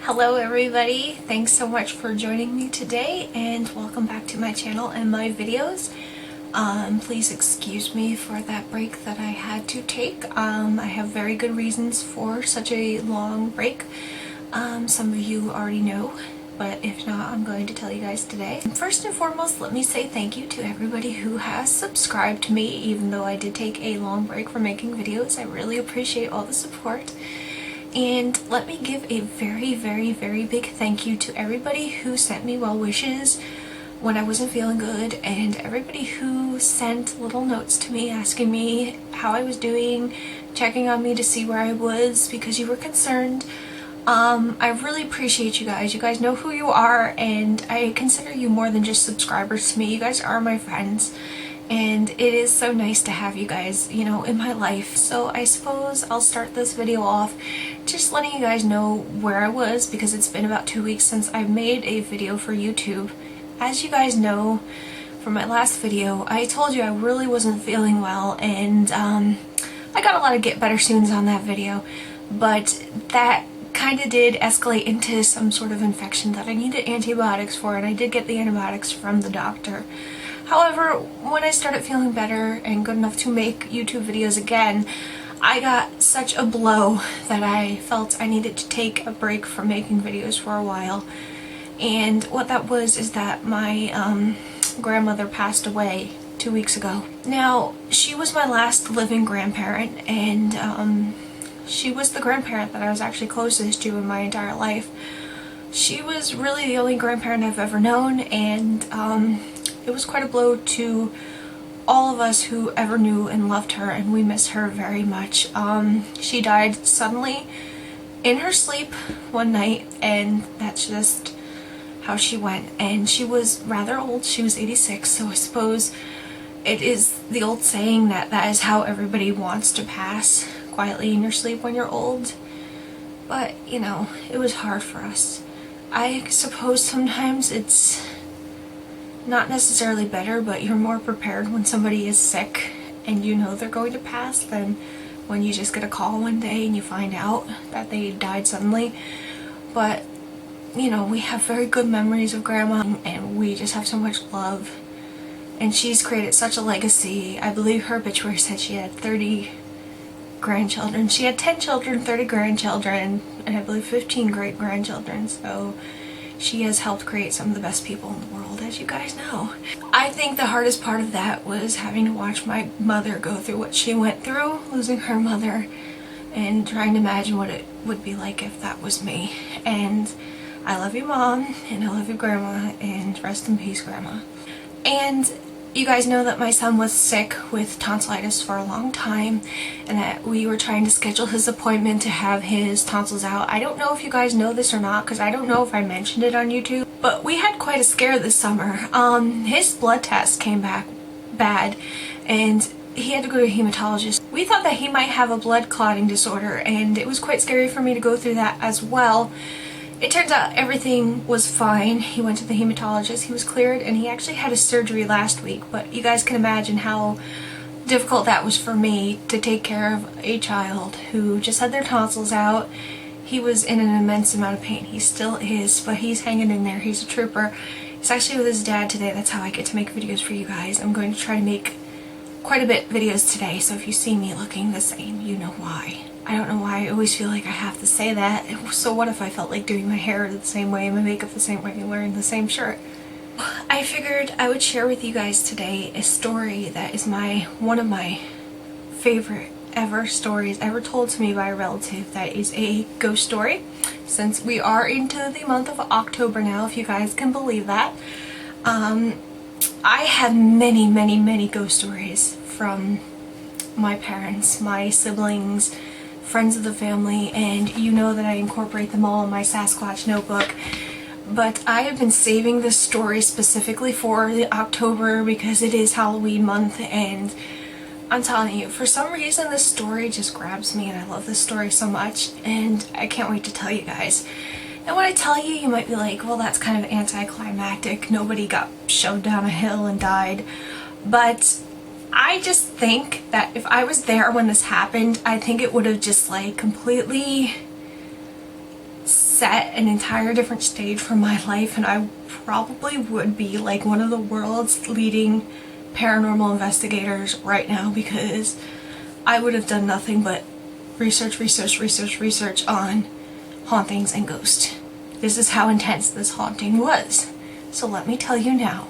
Hello everybody, thanks so much for joining me today and welcome back to my channel and my videos. Please excuse me for that break that I had to take. I have very good reasons for such a long break. Some of you already know, but if not, I'm going to tell you guys today. First and foremost, let me say thank you to everybody who has subscribed to me, even though I did take a long break from making videos. I really appreciate all the support. And let me give a very big thank you to everybody who sent me well wishes when I wasn't feeling good, and everybody who sent little notes to me asking me how I was doing, checking on me to see where I was because you were concerned. I really appreciate you guys. You guys know who you are, and I consider you more than just subscribers to me. You guys are my friends. And it is so nice to have you guys, you know, in my life. So I suppose I'll start this video off just letting you guys know where I was, because it's been about 2 weeks since I made a video for YouTube. As you guys know from my last video, I told you I really wasn't feeling well, and I got a lot of get better soons on that video, but that kind of did escalate into some sort of infection that I needed antibiotics for, and I did get the antibiotics from the doctor. However, when I started feeling better and good enough to make YouTube videos again, I got such a blow that I felt I needed to take a break from making videos for a while. And what that was is that my grandmother passed away 2 weeks ago. Now, she was my last living grandparent, and she was the grandparent that I was actually closest to in my entire life. She was really the only grandparent I've ever known, and it was quite a blow to all of us who ever knew and loved her, and we miss her very much. She died suddenly in her sleep one night, and that's just how she went. And she was rather old. She was 86, so I suppose it is the old saying that that is how everybody wants to pass, quietly in your sleep when you're old. But, you know, it was hard for us. I suppose sometimes it's not necessarily better, but you're more prepared when somebody is sick and you know they're going to pass than when you just get a call one day and you find out that they died suddenly. But, you know, we have very good memories of Grandma, and we just have so much love. And she's created such a legacy. I believe her obituary said she had 30 grandchildren. She had 10 children, 30 grandchildren, and I believe 15 great-grandchildren. So she has helped create some of the best people in the world, as you guys know. I think the hardest part of that was having to watch my mother go through what she went through, losing her mother, and trying to imagine what it would be like if that was me. And I love you, Mom, and I love you, Grandma, and rest in peace, Grandma. And you guys know that my son was sick with tonsillitis for a long time, and that we were trying to schedule his appointment to have his tonsils out. I don't know if you guys know this or not, because I don't know if I mentioned it on YouTube, but we had quite a scare this summer. His blood test came back bad, and he had to go to a hematologist. We thought that he might have a blood clotting disorder, and it was quite scary for me to go through that as well. It turns out everything was fine. He went to the hematologist, he was cleared, and he actually had a surgery last week. But you guys can imagine how difficult that was for me to take care of a child who just had their tonsils out. He was in an immense amount of pain. He still is, but he's hanging in there. He's a trooper. He's actually with his dad today. That's how I get to make videos for you guys. I'm going to try to make quite a bit videos today, so if you see me looking the same, you know why. I don't know why I always feel like I have to say that. So what if I felt like doing my hair the same way, my makeup the same way, and wearing the same shirt? I figured I would share with you guys today a story that is one of my favorite ever stories ever told to me by a relative. That is a ghost story. Since we are into the month of October now, if you guys can believe that. I have many ghost stories from my parents, my siblings, friends of the family, and you know that I incorporate them all in my Sasquatch notebook. But I have been saving this story specifically for the October because it is Halloween month, and I'm telling you, for some reason this story just grabs me, and I love this story so much, and I can't wait to tell you guys. And when I tell you, you might be like, well, that's kind of anticlimactic. Nobody got shoved down a hill and died. But I just think that if I was there when this happened, I think it would have just like completely set an entire different stage for my life, and I probably would be like one of the world's leading paranormal investigators right now, because I would have done nothing but research on hauntings and ghosts. This is how intense this haunting was. So let me tell you now.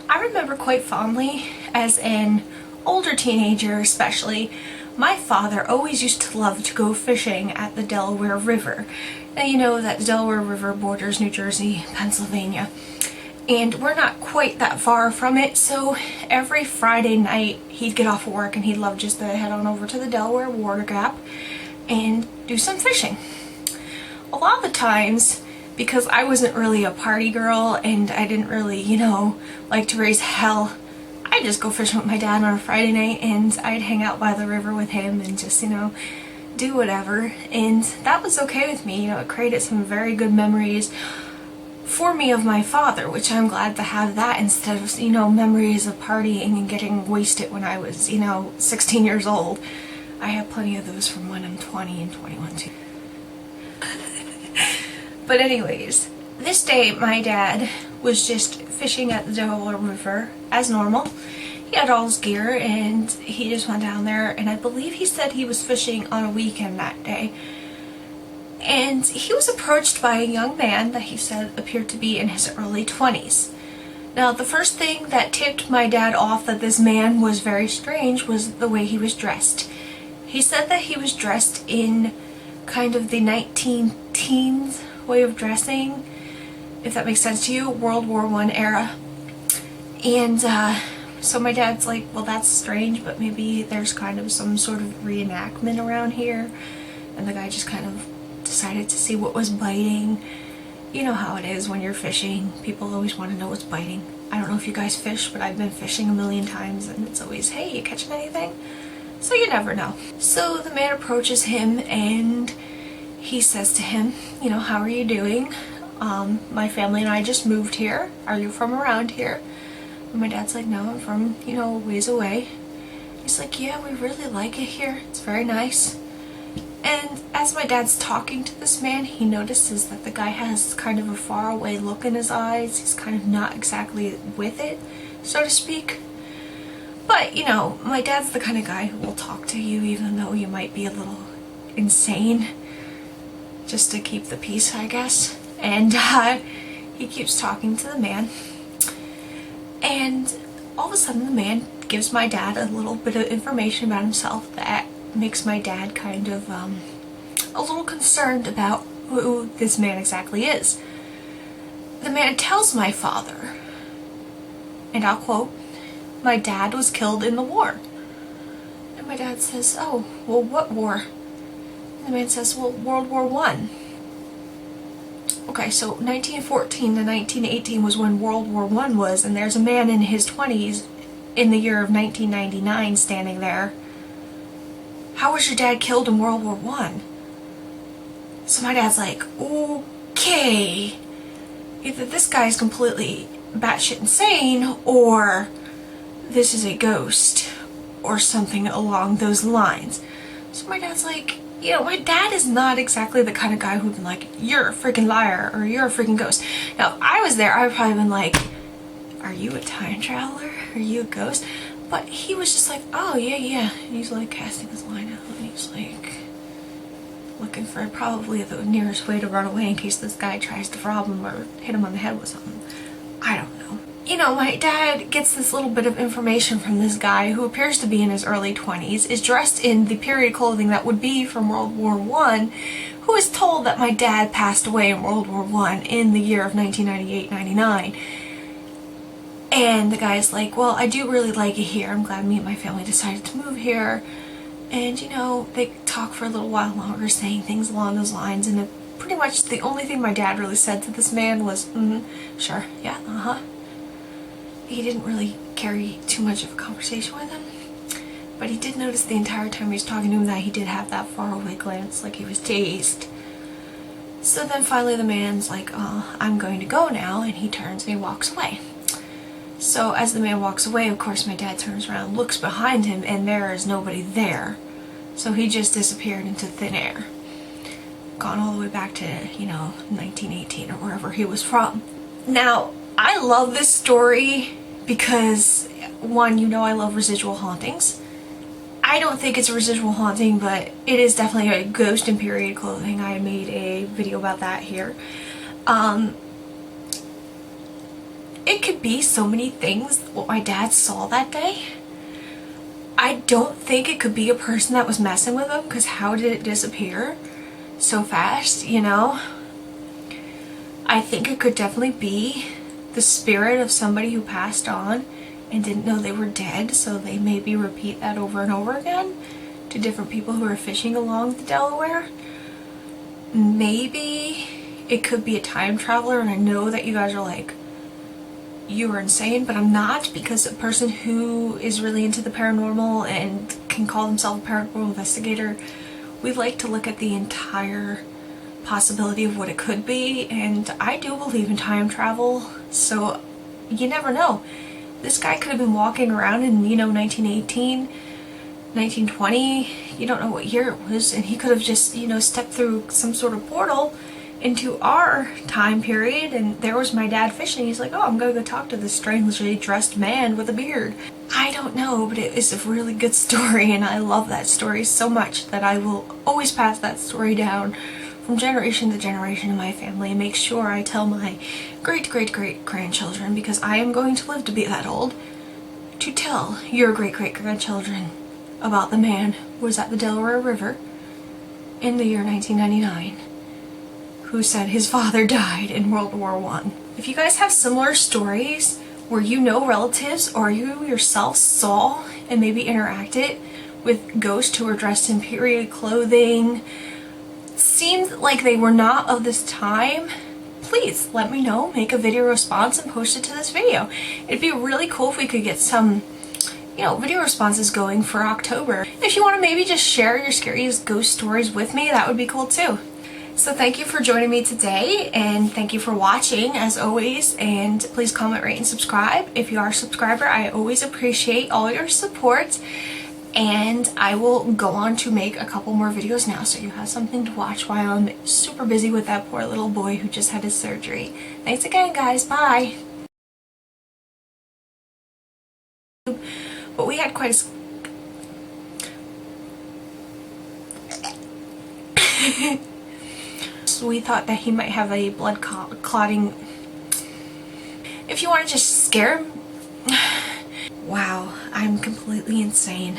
I remember quite fondly, as an older teenager especially, my father always used to love to go fishing at the Delaware River. Now you know that the Delaware River borders New Jersey, Pennsylvania, and we're not quite that far from it, so every Friday night he'd get off of work and he'd love just to head on over to the Delaware Water Gap and do some fishing. A lot of the times, because I wasn't really a party girl and I didn't really, you know, like to raise hell, I'd just go fishing with my dad on a Friday night, and I'd hang out by the river with him and just, you know, do whatever. And that was okay with me. You know, it created some very good memories for me of my father, which I'm glad to have that instead of, you know, memories of partying and getting wasted when I was, you know, 16 years old. I have plenty of those from when I'm 20 and 21 too. But anyways, this day my dad was just fishing at the Delaware River as normal. He had all his gear and he just went down there, and I believe he said he was fishing on a weekend that day. And he was approached by a young man that he said appeared to be in his early 20s. Now, the first thing that tipped my dad off that this man was very strange was the way he was dressed. He said that he was dressed in kind of the 19-teens way of dressing, if that makes sense to you, World War I era. And so my dad's like, well, that's strange, but maybe there's kind of some sort of reenactment around here. And the guy just kind of decided to see what was biting. You know how it is when you're fishing. People always want to know what's biting. I don't know if you guys fish, but I've been fishing a million times and it's always, hey, you catching anything? So you never know. So the man approaches him and he says to him, you know, how are you doing? My family and I just moved here. Are you from around here? And my dad's like, no, I'm from, you know, a ways away. He's like, yeah, we really like it here. It's very nice. And as my dad's talking to this man, he notices that the guy has kind of a faraway look in his eyes. He's kind of not exactly with it, so to speak. But, you know, my dad's the kind of guy who will talk to you even though you might be a little insane, just to keep the peace, I guess. And he keeps talking to the man. And all of a sudden the man gives my dad a little bit of information about himself that makes my dad kind of a little concerned about who this man exactly is. The man tells my father, and I'll quote, "My dad was killed in the war." And my dad says, oh, well, what war? And the man says, well, World War I. Okay, so 1914 to 1918 was when World War I was, and there's a man in his 20s in the year of 1999 standing there. How was your dad killed in World War I? So my dad's like, okay, either this guy's completely batshit insane, or this is a ghost, or something along those lines. So my dad's like, you know, my dad is not exactly the kind of guy who'd been like, you're a freaking liar, or you're a freaking ghost. Now, if I was there, I would probably been like, are you a time traveler? Are you a ghost? But he was just like, oh, yeah. And he's like casting his line out, and he's like looking for probably the nearest way to run away in case this guy tries to rob him or hit him on the head with something. I don't know. You know, my dad gets this little bit of information from this guy who appears to be in his early 20s, is dressed in the period clothing that would be from World War I, who is told that my dad passed away in World War I in the year of 1998-99. And the guy's like, well, I do really like it here. I'm glad me and my family decided to move here. And, you know, they talk for a little while longer, saying things along those lines. And pretty much the only thing my dad really said to this man was, sure, yeah, He didn't really carry too much of a conversation with him. But he did notice the entire time he was talking to him that he did have that faraway glance, like he was dazed. So then finally the man's like, I'm going to go now. And he turns and he walks away. So as the man walks away, of course, my dad turns around, looks behind him, and there is nobody there. So he just disappeared into thin air. Of gone all the way back to, 1918 or wherever he was from. Now, I love this story because, one, I love residual hauntings. I don't think it's a residual haunting, but it is definitely a ghost in period clothing. I made a video about that here. It could be so many things what my dad saw that day. I don't think it could be a person that was messing with him, because how did it disappear so fast, I think it could definitely be the spirit of somebody who passed on and didn't know they were dead, so they maybe repeat that over and over again to different people who are fishing along the Delaware. Maybe it could be a time traveler, and I know that you guys are like, you are insane, but I'm not, because a person who is really into the paranormal and can call themselves a paranormal investigator, we like to look at the entire possibility of what it could be, and I do believe in time travel, so you never know. This guy could have been walking around in, 1918, 1920, you don't know what year it was, and he could have just, stepped through some sort of portal into our time period, and there was my dad fishing. He's like, oh, I'm gonna go talk to this strangely dressed man with a beard. I don't know, but it is a really good story, and I love that story so much that I will always pass that story down from generation to generation in my family and make sure I tell my great-great-great-grandchildren, because I am going to live to be that old, to tell your great-great-grandchildren about the man who was at the Delaware River in the year 1999. Who said his father died in World War I. If you guys have similar stories where relatives or you yourself saw and maybe interacted with ghosts who were dressed in period clothing, seemed like they were not of this time, please let me know, make a video response and post it to this video. It'd be really cool if we could get some video responses going for October. If you want to maybe just share your scariest ghost stories with me, that would be cool too. So thank you for joining me today, and thank you for watching as always, and please comment, rate, and subscribe. If you are a subscriber, I always appreciate all your support, and I will go on to make a couple more videos now so you have something to watch while I'm super busy with that poor little boy who just had his surgery. Thanks again, guys. Bye! But we had quite a... we thought that he might have a blood clotting. If you want to just scare him. Wow, I'm completely insane.